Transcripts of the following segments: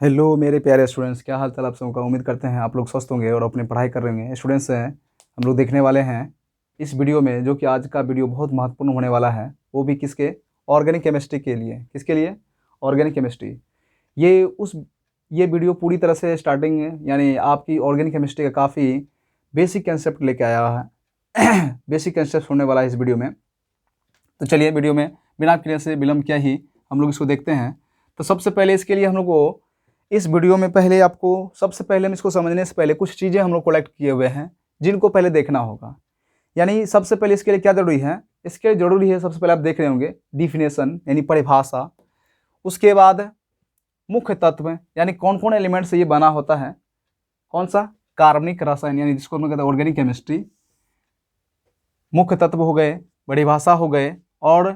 Hello मेरे प्यारे students, क्या हाल चाल आप सबका। उम्मीद करते हैं आप लोग स्वस्थ होंगे और अपनी पढ़ाई कर रहे होंगे। स्टूडेंट्स हैं हम लोग देखने वाले हैं इस वीडियो में, जो कि आज का वीडियो बहुत महत्वपूर्ण होने वाला है। वो भी किसके? ऑर्गेनिक केमिस्ट्री के लिए। किसके लिए? Organic chemistry. ये उस ये वीडियो पूरी तरह से स्टार्टिंग यानी आपकी ऑर्गेनिक केमिस्ट्री का काफ़ी बेसिक कंसेप्ट लेके आया है। बेसिक कंसेप्ट होने वाला है इस वीडियो में। तो चलिए वीडियो में बिना क्रिया से विलंब किया ही हम लोग इसको देखते हैं। तो सबसे पहले इसके लिए हम लोग को इस वीडियो में पहले आपको सबसे पहले हम इसको समझने से पहले कुछ चीज़ें हम लोग कलेक्ट किए हुए हैं जिनको पहले देखना होगा। यानी सबसे पहले इसके लिए क्या ज़रूरी है? इसके लिए ज़रूरी है, सबसे पहले आप देख रहे होंगे डिफिनेशन यानी परिभाषा। उसके बाद मुख्य तत्व यानी कौन कौन एलिमेंट से ये बना होता है। कौन सा? कार्बनिक रसायन यानी जिसको हम कहते हैं ऑर्गेनिक केमिस्ट्री। मुख्य तत्व हो गए, परिभाषा हो गए, और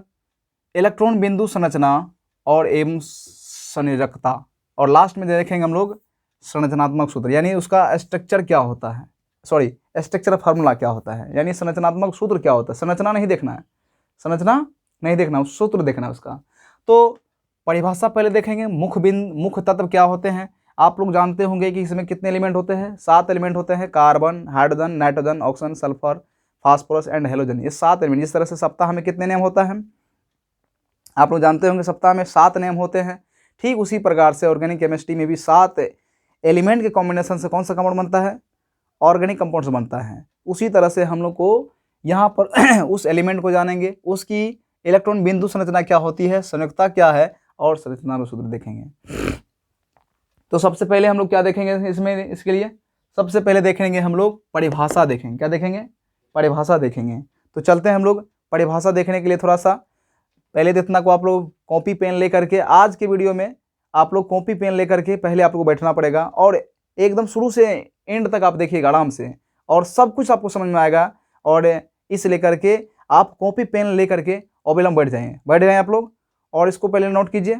इलेक्ट्रॉन बिंदु संरचना और एवं संयोजकता। और लास्ट में देखेंगे हम लोग संरचनात्मक सूत्र यानी उसका स्ट्रक्चर क्या होता है, सॉरी स्ट्रक्चर फार्मूला क्या होता है, यानी संरचनात्मक सूत्र क्या होता है। संरचना नहीं देखना है, संरचना नहीं देखना, सूत्र देखना है उसका। तो परिभाषा पहले देखेंगे। मुख्य तत्व क्या होते हैं। आप लोग जानते होंगे कि इसमें कितने एलिमेंट होते हैं? 7 एलिमेंट होते हैं। Carbon, hydrogen, nitrogen, oxygen, sulphur, phosphorus and halogen. ये 7 एलिमेंट। जिस तरह से सप्ताह में कितने नियम होता है आप लोग जानते होंगे, सप्ताह में 7 नियम होते हैं। ठीक उसी प्रकार से ऑर्गेनिक केमिस्ट्री में भी 7 एलिमेंट के कॉम्बिनेशन से कौन सा कंपाउंड बनता है? ऑर्गेनिक कंपाउंड बनता है। उसी तरह से हम लोग को यहाँ पर उस एलिमेंट को जानेंगे, उसकी इलेक्ट्रॉन बिंदु संरचना क्या होती है, संयुक्ता क्या है, और संरचना में सूत्र देखेंगे। तो सबसे पहले हम लोग क्या देखेंगे इसमें? इसके लिए सबसे पहले देखेंगे हम लोग परिभाषा देखेंगे। क्या देखेंगे? परिभाषा देखेंगे। तो चलते हैं हम लोग परिभाषा देखने के लिए। थोड़ा सा पहले तो इतना को आप लोग कॉपी पेन लेकर के, आज के वीडियो में आप लोग कॉपी पेन लेकर के पहले आप लोग को बैठना पड़ेगा और एकदम शुरू से एंड तक आप देखिएगा आराम से, और सब कुछ आपको समझ में आएगा। और इस लेकर के आप कॉपी पेन लेकर के अविलंब बैठ जाएं आप लोग, और इसको पहले नोट कीजिए।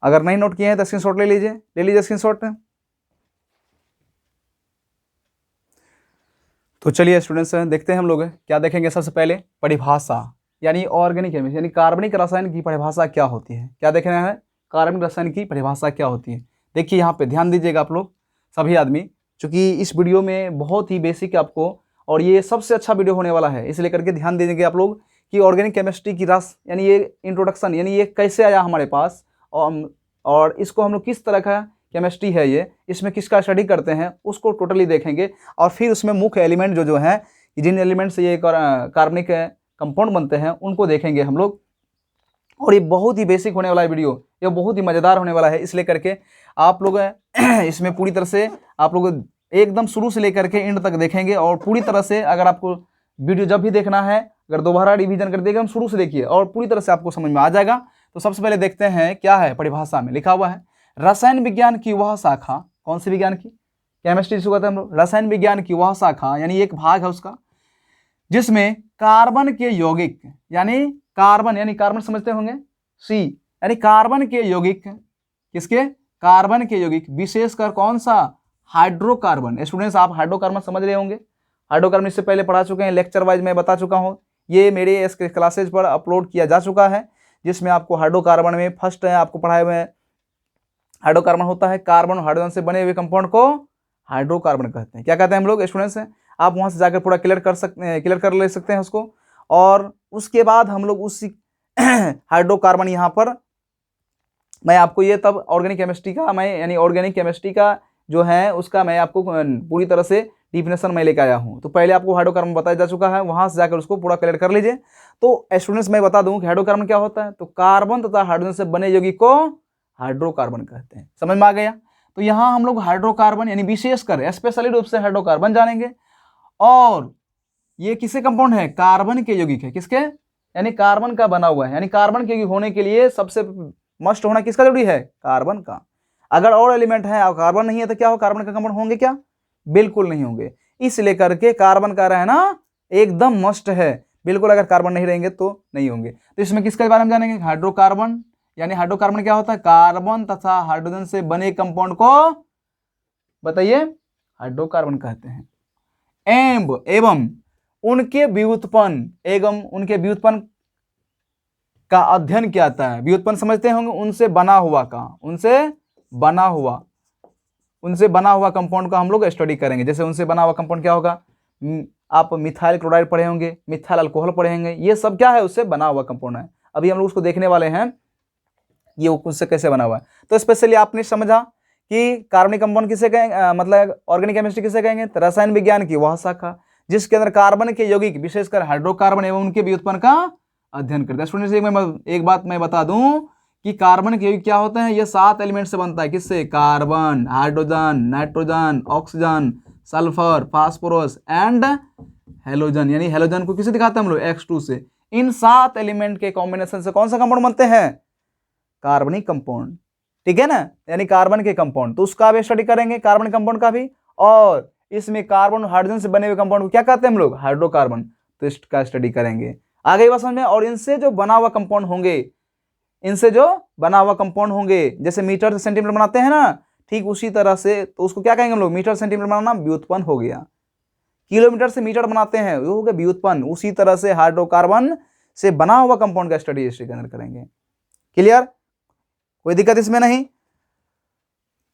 अगर नहीं नोट किए हैं तो स्क्रीनशॉट ले लीजिए स्क्रीनशॉट। तो चलिए स्टूडेंट्स देखते हैं हम लोग क्या देखेंगे। सबसे पहले परिभाषा यानी ऑर्गेनिक केमिस्ट्री यानी कार्बनिक रसायन की परिभाषा क्या होती है। क्या देखना है? कार्बनिक रसायन की परिभाषा क्या होती है। देखिए यहाँ पे ध्यान दीजिएगा आप लोग सभी आदमी, क्योंकि इस वीडियो में बहुत ही बेसिक आपको, और ये सबसे अच्छा वीडियो होने वाला है, इसलिए करके ध्यान दीजिएगा आप लोग कि ऑर्गेनिक केमिस्ट्री की रस यानी ये इंट्रोडक्शन यानी ये कैसे आया हमारे पास, और इसको हम लोग किस तरह का केमिस्ट्री है, ये इसमें किसका स्टडी करते हैं उसको टोटली देखेंगे। और फिर उसमें मुख्य एलिमेंट जो है, जिन एलिमेंट से ये कार्बनिक कंपाउंड बनते हैं उनको देखेंगे हम लोग। और ये बहुत ही बेसिक होने वाला है वीडियो, ये बहुत ही मज़ेदार होने वाला है, इसलिए करके आप लोग इसमें पूरी तरह से आप लोग एकदम शुरू से लेकर के एंड तक देखेंगे। और पूरी तरह से अगर आपको वीडियो जब भी देखना है, अगर दोबारा रिवीजन कर देगा, हम शुरू से देखिए और पूरी तरह से आपको समझ में आ जाएगा। तो सबसे पहले देखते हैं क्या है परिभाषा में लिखा हुआ है। रसायन विज्ञान की वह शाखा, कौन सी विज्ञान की? केमिस्ट्री जिसको कहते हैं हम लोग। रसायन विज्ञान की वह शाखा यानी एक भाग है उसका, जिसमें कार्बन के यौगिक यानी कार्बन समझते होंगे, सी यानी कार्बन के यौगिक, किसके? कार्बन के यौगिक, विशेषकर कौन सा? हाइड्रोकार्बन। स्टूडेंट्स आप हाइड्रोकार्बन समझ रहे होंगे, हाइड्रोकार्बन इससे पहले पढ़ा चुके हैं, लेक्चर वाइज मैं बता चुका हूँ, ये मेरे इस क्लासेज पर अपलोड किया जा चुका है, जिसमें आपको हाइड्रोकार्बन में फर्स्ट है आपको पढ़ाए हुए हैं। हाइड्रोकार्बन होता है कार्बन और हाइड्रोजन से बने हुए कंपाउंड को हाइड्रोकार्बन कहते हैं। क्या कहते हैं हम लोग स्टूडेंट्स हैं? आप वहां से जाकर पूरा क्लियर कर ले सकते हैं उसको। और उसके बाद हम लोग उसी हाइड्रोकार्बन यहाँ पर मैं आपको ये तब ऑर्गेनिक केमिस्ट्री का मैं यानी ऑर्गेनिक केमिस्ट्री का जो है उसका मैं आपको पूरी तरह से डिफिनेशन मैं लेकर आया हूँ। तो पहले आपको हाइड्रोकार्बन बताया जा चुका है, वहां से जाकर उसको पूरा क्लियर कर लीजिए। तो स्टूडेंट्स मैं बता दूं कि हाइड्रोकार्बन क्या होता है। तो कार्बन तथा हाइड्रोजन से बने यौगिक को हाइड्रोकार्बन कहते हैं। समझ में आ गया? तो यहाँ हम लोग हाइड्रोकार्बन यानी विशेषकर स्पेशली रूप से हाइड्रोकार्बन जानेंगे। और ये किसके कंपाउंड है? कार्बन के यौगिक है। किसके? यानी कार्बन का बना हुआ है, यानी कार्बन के यौगिक होने के लिए सबसे मस्ट होना किसका जरूरी है? कार्बन का। अगर और एलिमेंट है और कार्बन नहीं है तो क्या हो? कार्बन का कंपाउंड होंगे क्या? बिल्कुल नहीं होंगे। इसलिए करके कार्बन का रहना एकदम मस्ट है, बिल्कुल अगर कार्बन नहीं रहेंगे तो नहीं होंगे। तो इसमें किसके बारे में जानेंगे? हाइड्रोकार्बन। यानी हाइड्रोकार्बन क्या होता है? कार्बन तथा हाइड्रोजन से बने कंपाउंड को बताइए हाइड्रोकार्बन कहते हैं। एवं उनके व्युत्पन्न का अध्ययन किया जाता है। व्युत्पन्न समझते होंगे, उनसे बना हुआ का, उनसे बना हुआ कंपाउंड का हम लोग स्टडी करेंगे। जैसे उनसे बना हुआ कंपाउंड क्या होगा, आप मिथाइल क्लोराइड पढ़े होंगे, मिथाइल अल्कोहल पढ़े होंगे, ये सब क्या है, उससे बना हुआ कंपाउंड है। अभी हम लोग उसको देखने वाले हैं ये उससे कैसे बना हुआ है। तो स्पेशली आपने समझा कि कार्बनिक कंपाउंड किसे कहेंगे, मतलब ऑर्गेनिक केमिस्ट्री किसे कहेंगे, तो रसायन विज्ञान की वह शाखा जिसके अंदर कार्बन के यौगिक विशेषकर हाइड्रोकार्बन एवं उनके व्युत्पन्न का अध्ययन करता है। स्टूडेंट्स एक बात मैं बता दूं कि कार्बन के यौगिक क्या होते हैं, ये 7 एलिमेंट से बनता है। किससे, carbon, hydrogen, nitrogen, oxygen, sulphur, phosphorus and halogen. यानी हेलोजन को किसे दिखाते हैं हम लोग, X2 से। इन 7 एलिमेंट के कॉम्बिनेशन से कौन सा कंपाउंड बनते हैं, कार्बनिक कंपाउंड। ठीक है ना, यानी कार्बन के कंपाउंड, तो उसका भी स्टडी करेंगे, कार्बन कंपाउंड का भी। और इसमें कार्बन हाइड्रोजन से बने हुए कंपाउंड को क्या कहते हैं हम लोग, हाइड्रोकार्बन, तो इसका स्टडी करेंगे। आगे बात समझ में। और इनसे जो बना हुआ कंपाउंड होंगे, जैसे मीटर से सेंटीमीटर बनाते हैं ना, ठीक उसी तरह से, तो उसको क्या कहेंगे हम लोग, मीटर सेंटीमीटर बनाना व्युत्पन्न हो गया। किलोमीटर से मीटर बनाते हैं, वो हो गया व्युत्पन्न। उसी तरह से हाइड्रोकार्बन से बना हुआ कंपाउंड का स्टडी हिस्ट्री के अंदर करेंगे। क्लियर, कोई दिक्कत इसमें नहीं।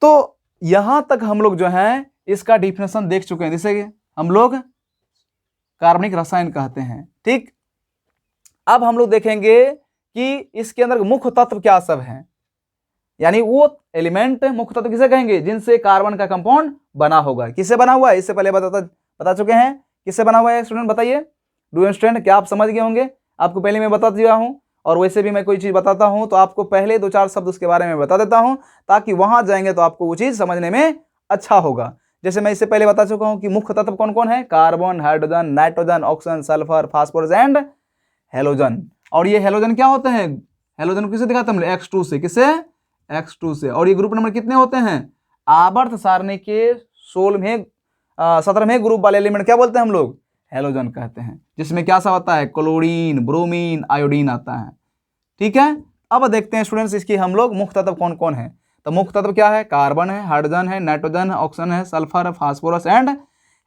तो यहां तक हम लोग जो है इसका डिफिनेशन देख चुके हैं, जिसे हम लोग कार्बनिक रसायन कहते हैं। ठीक, अब हम लोग देखेंगे कि इसके अंदर मुख्य तत्व क्या सब हैं, यानी वो एलिमेंट मुख्य तत्व किसे कहेंगे जिनसे कार्बन का कंपाउंड बना होगा। किससे बना हुआ है, इससे पहले बता चुके हैं किससे बना हुआ है। स्टूडेंट बताइए, डू यू स्टूडेंट, क्या आप समझ गए होंगे। आपको पहले मैं बता दिया हूं, और वैसे भी मैं कोई चीज बताता हूं तो आपको पहले 2-4 शब्द उसके बारे में बता देता हूं, ताकि वहां जाएंगे तो आपको वो चीज समझने में अच्छा होगा। जैसे मैं इससे पहले बता चुका हूं कि मुख्य तत्व कौन कौन है, carbon, hydrogen, nitrogen, oxygen, sulphur, phosphorus and halogen. और ये हेलोजन क्या होते हैं, हेलोजन को किसे दिखाते हैं, X2 से। किसे, X2 से। और ये ग्रुप नंबर कितने होते हैं, आवर्त सारणी के 17वें ग्रुप वाले एलिमेंट क्या बोलते हैं हम लोग, हेलोजन कहते हैं, जिसमें क्या सा होता है, क्लोरीन, ब्रोमीन, आयोडीन आता है। ठीक है, अब देखते हैं स्टूडेंट्स इसकी हम लोग मुख्य तत्व कौन कौन है। तो मुख्य तत्व क्या है, कार्बन है, हाइड्रोजन है, नाइट्रोजन है, ऑक्सीजन है, सल्फर है, फास्फोरस एंड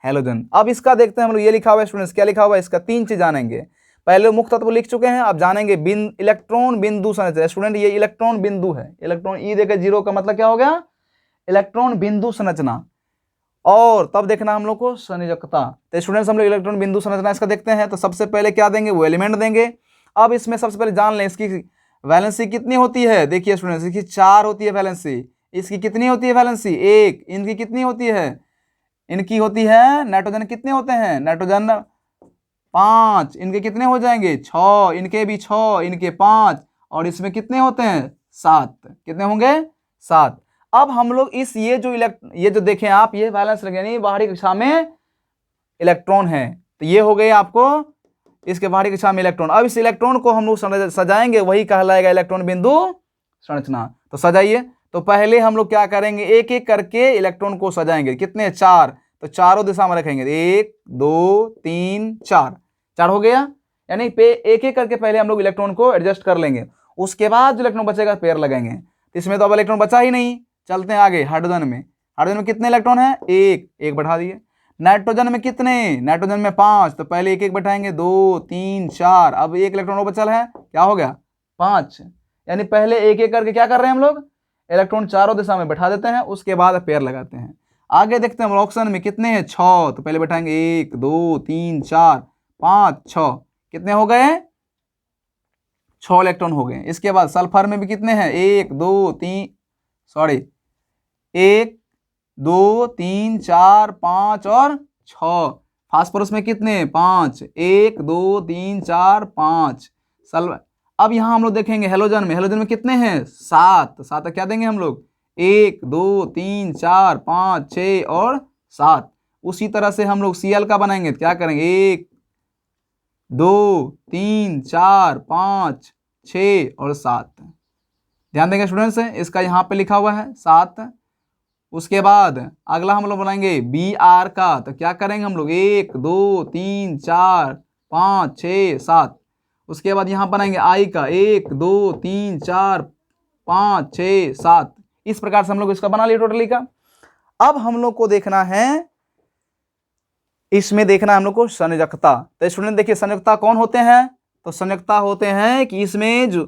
हेलोजन। अब इसका देखते हैं हम लोग, ये लिखा हुआ है स्टूडेंट्स, क्या लिखा हुआ है, इसका 3 चीज जानेंगे। पहले मुख्य तत्व लिख चुके हैं, अब जानेंगे इलेक्ट्रॉन बिंदु संरचना। स्टूडेंट ये इलेक्ट्रॉन बिंदु है, इलेक्ट्रॉन ई देकर 0 का मतलब क्या हो गया, इलेक्ट्रॉन बिंदु संरचना। और तब देखना हम लोग को संयोजकता। तो स्टूडेंट्स हम लोग इलेक्ट्रॉन बिंदु संरचना इसका देखते हैं। तो सबसे पहले क्या देंगे, वो एलिमेंट देंगे। अब इसमें सबसे पहले जान लें इसकी वैलेंसी कितनी होती है। देखिए स्टूडेंट्स, इसकी 4 होती है वैलेंसी। इसकी कितनी होती है वैलेंसी, 1। इनकी कितनी होती है, इनकी होती है, नाइट्रोजन कितने होते हैं, नाइट्रोजन 5। इनके कितने हो जाएंगे, 6। इनके भी 6, इनके 5, और इसमें कितने होते हैं, 7। कितने होंगे, 7। अब हम लोग ये जो देखें आप, ये बैलेंस यानी बाहरी कक्षा में इलेक्ट्रॉन है, तो ये हो गए आपको इसके बाहरी कक्षा में इलेक्ट्रॉन। अब इस इलेक्ट्रॉन को हम लोग सजाएंगे, वही कहलाएगा इलेक्ट्रॉन बिंदु संरचना। तो सजाइए। तो पहले हम लोग क्या करेंगे, एक एक करके इलेक्ट्रॉन को सजाएंगे। कितने, 4। तो चारों दिशा में रखेंगे, 1 2 3 4 हो गया। यानी एक एक करके पहले हम लोग इलेक्ट्रॉन को एडजस्ट कर लेंगे, उसके बाद जो इलेक्ट्रॉन बचेगा पेयर लगाएंगे। इसमें तो अब इलेक्ट्रॉन बचा ही नहीं। चलते हैं आगे, हाइड्रोजन में कितने इलेक्ट्रॉन है, 1 बढ़ा दिए। नाइट्रोजन में कितने, नाइट्रोजन में 5। तो पहले एक एक बैठाएंगे, 2 3 4। अब एक इलेक्ट्रॉन और बचल है, क्या हो गया, 5। यानी पहले एक एक करके क्या कर रहे हैं हम लोग, इलेक्ट्रॉन चारों दिशा में बैठा देते हैं, उसके बाद पेयर लगाते हैं। आगे देखते हैं ऑक्सीजन में कितने हैं, 6। तो पहले बैठाएंगे 1 2 3 4 5 6। कितने हो गए, 6 इलेक्ट्रॉन हो गए। इसके बाद सल्फर में भी कितने हैं, 1 2 3 4 5 और 6। फास्फोरस में कितने, 5। 1 2 3 4 5। अब यहां हम लोग देखेंगे हेलोजन में कितने हैं, 7। 7 क्या देंगे हम लोग, 1 2 3 4 5 6 और 7। उसी तरह से हम लोग Cl का बनाएंगे, क्या करेंगे, 1 2 3 4 5 6 और 7। ध्यान देंगे स्टूडेंट्स, इसका यहाँ पे लिखा हुआ है 7। उसके बाद अगला हम लोग बनाएंगे Br का। तो क्या करेंगे हम लोग, 1 2 3 4 5 6 7। उसके बाद यहाँ बनाएंगे I का, 1 2 3 4 5 6 7। इस प्रकार से हम लोग इसका बना लिया टोटली का। अब हम लोग को देखना है, इसमें देखना है हम लोग को संयोजकता। तो स्टूडेंट देखिए संयोजकता कौन होते हैं, तो संयोजकता होते हैं कि इसमें जो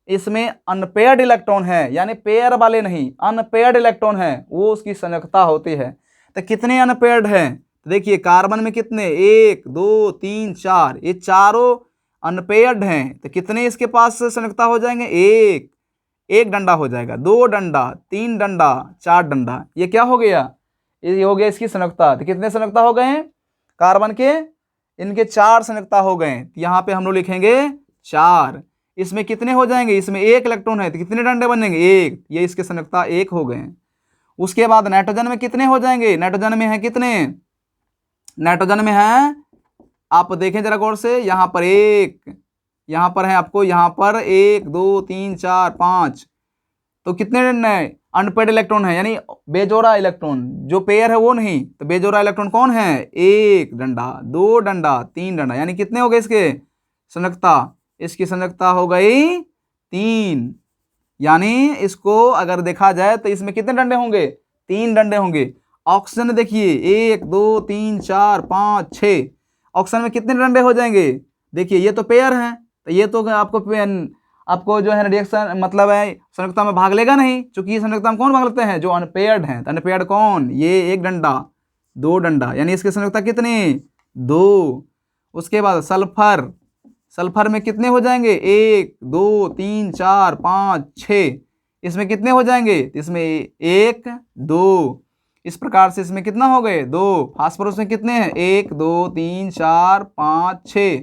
इसमें अनपेयर्ड इलेक्ट्रॉन है, यानी पेयर वाले नहीं, अनपेयर्ड इलेक्ट्रॉन है, वो उसकी संयोजकता होती है। तो कितने अनपेयर्ड हैं? तो देखिए कार्बन में कितने, 1 2 3 4, ये चारों अनपेयर्ड हैं। तो कितने इसके पास संयोजकता हो जाएंगे? एक डंडा हो जाएगा, 2 डंडा, 3 डंडा, 4 डंडा। ये क्या हो गया? ये हो गया इसकी संयोजकता। तो कितने संयोजकता हो गए हैं कार्बन के? इनके 4 संयोजकता हो गए। तो यहाँ पे हम लोग लिखेंगे 4। इसमें कितने हो जाएंगे? इसमें 1 इलेक्ट्रॉन है, तो कितने डंडे बनेंगे? 1। ये इसके संयोजकता 1 हो गए। उसके बाद नाइट्रोजन में कितने हो जाएंगे? नाइट्रोजन में है कितने? नाइट्रोजन में है, आप देखें जरा गौर से, यहाँ पर 1, यहाँ पर है आपको, यहाँ पर 1 2 3 4 5। तो कितने अनपेयर्ड इलेक्ट्रॉन है, यानी बेजोड़ा इलेक्ट्रॉन, जो पेयर है वो नहीं। तो बेजोड़ा इलेक्ट्रॉन कौन है? 1 डंडा, 2 डंडा, 3 डंडा, यानी कितने हो गए इसके संयोजकता? इसकी संयोजकता हो गई 3। यानी इसको अगर देखा जाए तो इसमें कितने डंडे होंगे? 3 डंडे होंगे। ऑक्सीजन देखिए 1 2 3 4 5 6, ऑक्सीजन में कितने डंडे हो जाएंगे? देखिए ये तो पेयर है, तो ये तो आपको जो है रिएक्शन मतलब है संयोजकता में भाग लेगा नहीं, क्योंकि संयोजकता में कौन भाग लेते हैं? जो अनपेयर्ड हैं। तो अनपेयर्ड कौन? ये 1 डंडा, 2 डंडा, यानी इसकी संयोजकता कितनी? 2। उसके बाद सल्फर, सल्फर में कितने हो जाएंगे? 1 2 3 4 5 6, इसमें कितने हो जाएंगे? इसमें 1 2, इस प्रकार से इसमें कितना हो गए? 2। फास्फोरस में कितने हैं? 1 2 3 4 5 6,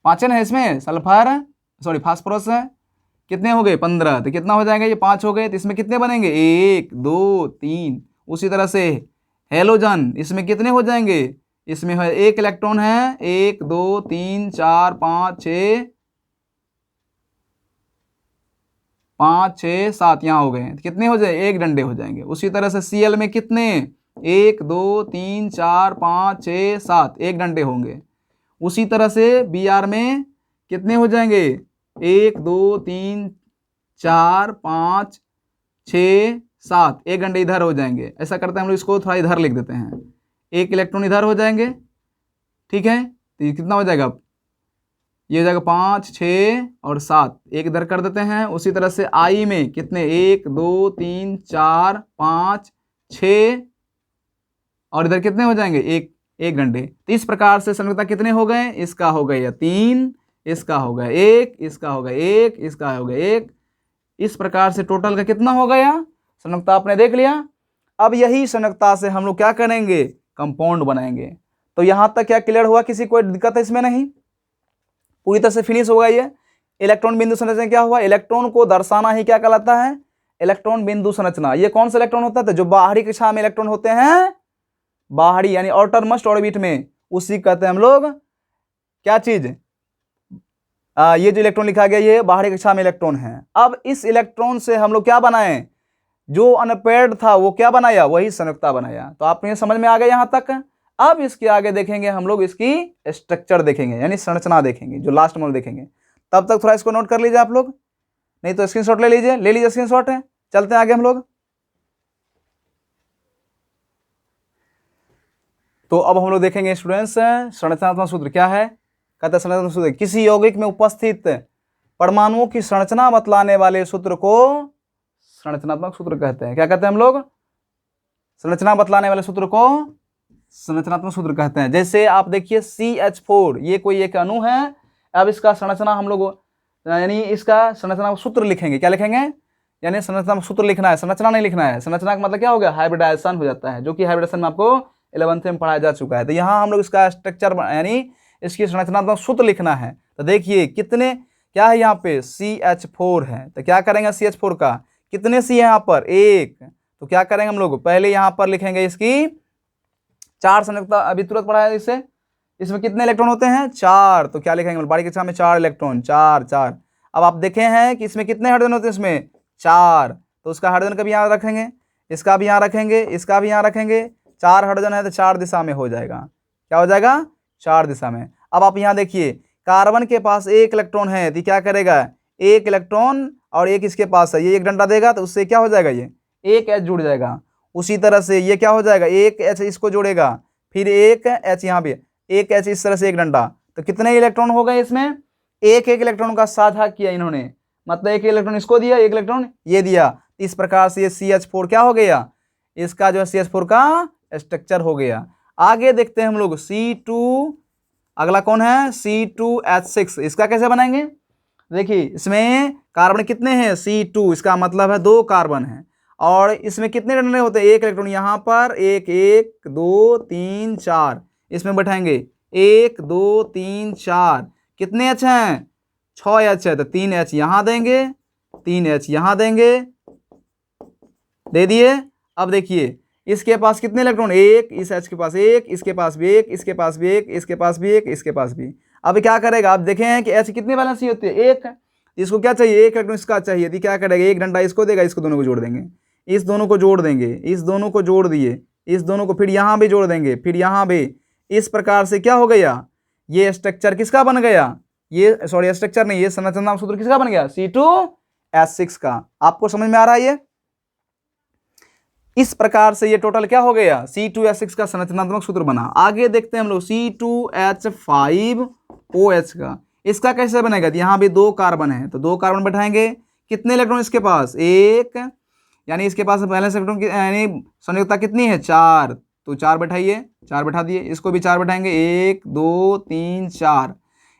5 है इसमें सल्फर, सॉरी फास्फोरस है, कितने हो गए? 15। तो कितना हो जाएगा? ये 5 हो गए। तो इसमें कितने बनेंगे? 1 2 3। उसी तरह से हेलोजन, इसमें कितने हो जाएंगे? इसमें है 1 इलेक्ट्रॉन है, 1 2 3 4 5 6 5 6 7 यहाँ हो गए। तो कितने हो जाए? 1 डंडे हो जाएंगे। उसी तरह से Cl में कितने? 1 2 3 4 5 6 7, 1 डंडे होंगे। उसी तरह से Br में कितने हो जाएंगे? 1 2 3 4 5 6 7, 1 डंडे इधर हो जाएंगे। ऐसा करते हैं हम लोग, इसको थोड़ा इधर लिख देते हैं, 1 इलेक्ट्रॉन इधर हो जाएंगे, ठीक है। तो ये कितना हो जाएगा? ये हो जाएगा 5 6 और 7, 1 इधर कर देते हैं। उसी तरह से आई में कितने? 1 2 3 4 5 6 और इधर कितने हो जाएंगे? 1 डंडे। तो इस प्रकार से संयोजकता कितने हो गए? इसका हो गया 3, इसका हो गया 1, इसका हो गया 1, इसका हो गया 1। इस प्रकार से टोटल का कितना हो गया? संयोजकता आपने देख लिया। अब यही संयोजकता से हम लोग क्या करेंगे? कंपाउंड बनाएंगे। तो यहां तक क्या क्लियर हुआ? किसी कोई दिक्कत है इसमें? नहीं, पूरी तरह से फिनिश होगा ये। इलेक्ट्रॉन बिंदु संरचना क्या हुआ? इलेक्ट्रॉन को दर्शाना ही क्या कहलाता है? इलेक्ट्रॉन बिंदु संरचना। ये कौन सा इलेक्ट्रॉन होता है? तो जो बाहरी कक्षा में इलेक्ट्रॉन होते हैं, बाहरी यानी आउटर मोस्ट ऑर्बिट में, उसी कहते हैं हम लोग क्या चीज? ये जो इलेक्ट्रॉन लिखा गया ये बाहरी कक्षा में इलेक्ट्रॉन है। अब इस इलेक्ट्रॉन से हम लोग क्या बनाए? जो अनपेयर्ड था वो क्या बनाया? वही संयोजकता बनाया। तो आपको ये समझ में आ गया यहां तक। अब इसके आगे देखेंगे हम लोग, इसकी स्ट्रक्चर देखेंगे, यानी संरचना देखेंगे, जो लास्ट में देखेंगे। तब तक थोड़ा इसको नोट कर लीजिए आप लोग, नहीं तो स्क्रीनशॉट ले लीजिए स्क्रीनशॉट है। चलते हैं आगे हम लोग। तो अब हम लोग देखेंगे स्टूडेंट्स, संरचनात्मक सूत्र क्या है। कहते हैं संरचनात्मक सूत्र, किसी यौगिक में उपस्थित परमाणुओं की संरचना बतलाने वाले सूत्र को संरचनात्मक सूत्र कहते हैं। क्या कहते हैं हम लोग? संरचना बतलाने वाले सूत्र को संरचनात्मक सूत्र कहते हैं। जैसे आप देखिए CH4, ये कोई एक अणु है। अब इसका संरचना हम लोग यानी इसका संरचना सूत्र लिखेंगे। क्या लिखेंगे? यानी संरचना सूत्र लिखना है, संरचना नहीं लिखना है। संरचना का मतलब क्या हो गया? हाइब्रिडाइजेशन हो जाता है, जो कि हाइब्रिडाइजेशन में आपको 11th में पढ़ाया जा चुका है। तो यहाँ हम लोग इसका स्ट्रक्चर यानी इसकी संरचनात्मक सूत्र लिखना है। तो देखिए कितने क्या है यहाँ पे? CH4 है। तो क्या करेंगे CH4 का? कितने C है यहाँ पर? 1। तो क्या करेंगे हम लोग? पहले यहाँ पर लिखेंगे इसकी 4 संयोजकता, अभी तुरंत पढ़ाया इससे। इसमें कितने इलेक्ट्रॉन होते हैं? 4। तो क्या लिखेंगे? बारीक कक्षा में 4 इलेक्ट्रॉन, 4 4। अब आप देखे हैं कि इसमें कितने हाइड्रोजन होते हैं? इसमें 4। तो उसका हाइड्रोजन का भी यहाँ रखेंगे, इसका भी यहाँ रखेंगे, इसका भी यहाँ रखेंगे। 4 हाइड्रोजन है तो 4 दिशा में हो जाएगा। क्या हो जाएगा? 4 दिशा में। अब आप यहाँ देखिए, कार्बन के पास 1 इलेक्ट्रॉन है, तो क्या करेगा? 1 इलेक्ट्रॉन और 1 इसके पास है, ये 1 डंडा देगा, तो उससे क्या हो जाएगा? ये 1 H जुड़ जाएगा। उसी तरह से ये क्या हो जाएगा? 1 H इसको जोड़ेगा, फिर 1 H यहाँ भी 1 H, इस तरह से 1 डंडा। तो कितने इलेक्ट्रॉन हो गए इसमें? 1 1 इलेक्ट्रॉन का साझा किया इन्होंने। मतलब एक इलेक्ट्रॉन इसको दिया, एक इलेक्ट्रॉन ये दिया। इस प्रकार से ये CH4 क्या हो गया, इसका जो है CH4 का स्ट्रक्चर हो गया। आगे देखते हैं हम लोग C2, अगला कौन है C2H6, इसका कैसे बनाएंगे। देखिए इसमें कार्बन कितने हैं C2, इसका मतलब है 2 कार्बन हैं, और इसमें कितने डंडे होते हैं, एक इलेक्ट्रॉन यहाँ पर, एक 1 2 3 4 इसमें बैठाएंगे, 1 2 3 4, कितने H हैं 6 H है, तो 3 H यहाँ देंगे, 3 H यहाँ देंगे, दे दिए। अब देखिए इसके पास कितने इलेक्ट्रॉन, एक, इस H के पास एक, इसके पास भी एक, इसके पास भी एक, इसके पास भी एक, इसके पास भी। अब क्या करेगा, आप देखें कि H कितनी बैलेंस होती है, एक। इसको क्या चाहिए, एक इलेक्ट्रॉन इसका चाहिए, तो क्या करेगा, एक डंडा इसको देगा, इसको दोनों को जोड़ देंगे, इस दोनों को जोड़ देंगे, इस दोनों को जोड़ दिए, इस दोनों को फिर यहाँ भी जोड़ देंगे, फिर यहाँ भी। इस प्रकार से क्या हो गया, ये स्ट्रक्चर किसका बन गया, ये सॉरी स्ट्रक्चर नहीं, ये संरचनात्मक सूत्र किसका बन गया, C2H6 का। आपको समझ में आ रहा है ये। इस प्रकार से ये टोटल क्या हो गया, C2H6 का संरचनात्मक सूत्र बना। आगे देखते हैं हम लोग C2H5OH का, इसका कैसे बनेगा, यहाँ भी 2 कार्बन है, तो 2 कार्बन बैठाएंगे, कितने इलेक्ट्रॉन इसके पास, एक, यानी इसके पास बैलेंस इलेक्ट्रॉन की यानी संयोजकता कितनी है 4, तो 4 बैठाइए, 4 बैठा दिए, इसको भी 4 बैठाएंगे, 1 2 3 4।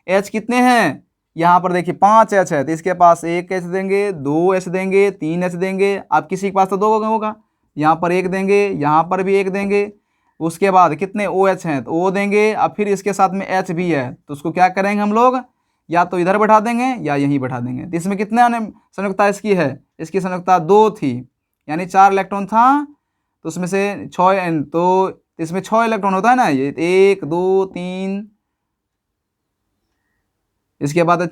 H कितने हैं, यहाँ पर देखिए 5 H है, तो इसके पास 1 H देंगे, 2 H देंगे, 3 H देंगे। अब किसी के पास तो 2 होगा, यहाँ पर 1 देंगे, यहाँ पर भी 1 देंगे। उसके बाद कितने OH हैं, तो O देंगे। अब फिर इसके साथ में H भी है, तो उसको क्या करेंगे हम लोग, या तो इधर बैठा देंगे या यहीं बैठा देंगे। तो इसमें कितने संयोजकता इसकी है, इसकी संयोजकता 2 थी, यानी 4 इलेक्ट्रॉन था, तो उसमें से 6, तो इसमें 6 इलेक्ट्रॉन होता है ना, ये 1 2 3, इसके बाद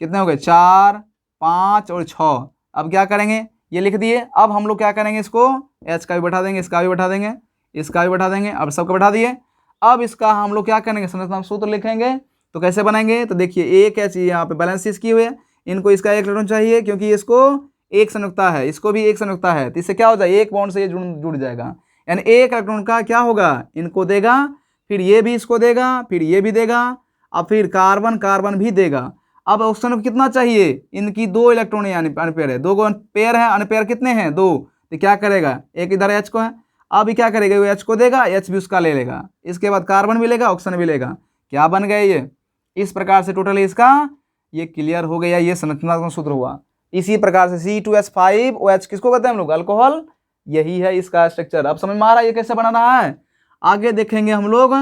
कितने हो गए 4 5 और 6। अब क्या करेंगे, ये लिख दिए। अब हम लोग क्या करेंगे, इसको H का भी बैठा देंगे, इसका भी बैठा देंगे, इसका भी बैठा देंगे, अब सबको बैठा दिए। अब इसका हम लोग क्या करेंगे, संरचनात्मक सूत्र लिखेंगे। तो कैसे बनाएंगे, तो देखिए एक H यहाँ पे बैलेंस इसकी हुए, इनको इसका 1 इलेक्ट्रॉन चाहिए, क्योंकि इसको एक संयुक्ता है, इसको भी एक संयुक्ता है, तो इससे क्या हो जाए, एक बॉन्ड से ये जुड़ जाएगा, यानी एक इलेक्ट्रॉन का क्या होगा, इनको देगा, फिर ये भी इसको देगा, फिर ये भी देगा, अब फिर कार्बन कार्बन भी देगा। अब ऑक्सीजन को कितना चाहिए, इनकी 2 इलेक्ट्रॉन यानी अनपेयर है, 2 पेयर है, अनपेयर कितने हैं 2, तो क्या करेगा, एक इधर H को है, अब क्या करेगा, वो H को देगा, H भी उसका ले लेगा, इसके बाद कार्बन भी लेगा, ऑक्सीजन भी लेगा, क्या बन गए ये। इस प्रकार से टोटल इसका ये क्लियर हो गया, ये संरचनात्मक सूत्र हुआ। इसी प्रकार से C2H5OH किसको कहते हैं हम लोग, अल्कोहल, यही है इसका स्ट्रक्चर। अब समझ में आ रहा है ये कैसे बना रहा है। आगे देखेंगे हम लोग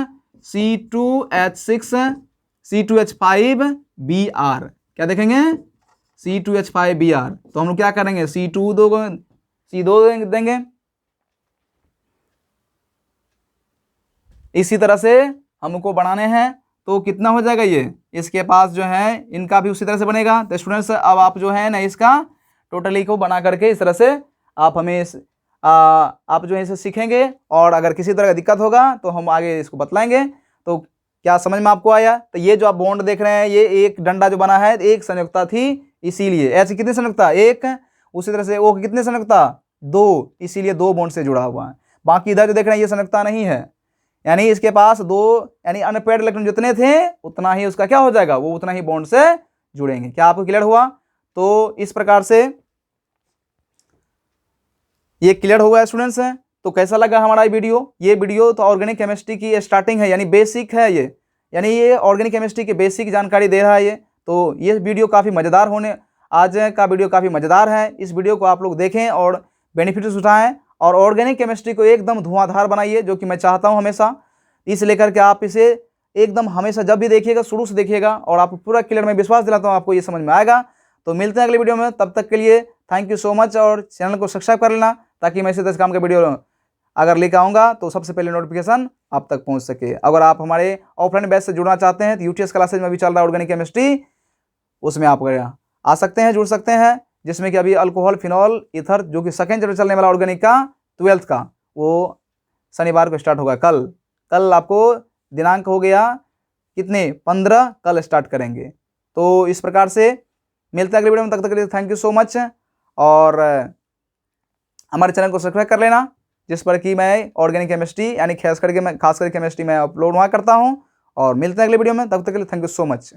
C2H5Br, क्या देखेंगे C2H5Br। तो हम लोग क्या करेंगे, C2 देंगे, इसी तरह से हमको बनाने हैं। तो कितना हो जाएगा ये, इसके पास जो है इनका भी उसी तरह से बनेगा। तो स्टूडेंट्स अब आप जो है ना इसका टोटली को बना करके इस तरह से आप हमें आप जो है इसे सीखेंगे, और अगर किसी तरह का दिक्कत होगा तो हम आगे इसको बतलाएंगे। तो क्या समझ में आपको आया। तो ये जो आप बॉन्ड देख रहे हैं, ये एक डंडा जो बना है, एक संयुक्ता थी, इसीलिए H कितनी संयुक्ता, एक, उसी तरह से O कितने संयुक्ता, 2, इसीलिए 2 बॉन्ड से जुड़ा हुआ है। बाकी इधर जो देख रहे हैं ये संयुक्ता नहीं है, यानी इसके पास 2 यानी अनपेयर्ड इलेक्ट्रॉन जितने थे उतना ही उसका क्या हो जाएगा, वो उतना ही बॉन्ड से जुड़ेंगे। क्या आपको क्लियर हुआ। तो इस प्रकार से ये क्लियर हो गया स्टूडेंट्स। तो कैसा लगा हमारा ये वीडियो तो ऑर्गेनिक केमिस्ट्री की स्टार्टिंग है, यानी बेसिक है ये, यानी ये ऑर्गेनिक केमिस्ट्री की बेसिक जानकारी दे रहा है ये। तो ये वीडियो काफ़ी मज़ेदार आज का वीडियो काफ़ी मज़ेदार है। इस वीडियो को आप लोग देखें और बेनिफिट्स उठाएं, और ऑर्गेनिक केमिस्ट्री को एकदम धुआंधार बनाइए, जो कि मैं चाहता हूं हमेशा। इस लेकर के आप इसे एकदम हमेशा जब भी देखिएगा शुरू से देखिएगा, और आपको पूरा क्लियर, मैं विश्वास दिलाता हूं आपको ये समझ में आएगा। तो मिलते हैं अगले वीडियो में, तब तक के लिए थैंक यू सो मच, और चैनल को सब्सक्राइब कर लेना, ताकि मैं इसी तरह काम का वीडियो अगर लेकर आऊँगा तो सबसे पहले नोटिफिकेशन आप तक पहुँच सके। अगर आप हमारे ऑफलाइन बैच से जुड़ना चाहते हैं तो UTS क्लासेज में भी चल रहा है ऑर्गेनिक केमिस्ट्री, उसमें आप आ सकते हैं, जुड़ सकते हैं, जिसमें कि अभी अल्कोहल, फिनॉल, ईथर, जो कि सेकेंड चैप्टर चलने वाला ऑर्गेनिक का 12th का, वो शनिवार को स्टार्ट होगा। कल आपको दिनांक हो गया कितने, 15, कल स्टार्ट करेंगे। तो इस प्रकार से मिलते हैं अगले वीडियो में, तब तक के लिए थैंक यू सो मच, और हमारे चैनल को सब्सक्राइब कर लेना, जिस पर कि मैं ऑर्गेनिक केमिस्ट्री यानी खास करके केमिस्ट्री में अपलोड वहाँ करता हूँ। और मिलते हैं अगले वीडियो में, तब तक के लिए थैंक यू सो मच।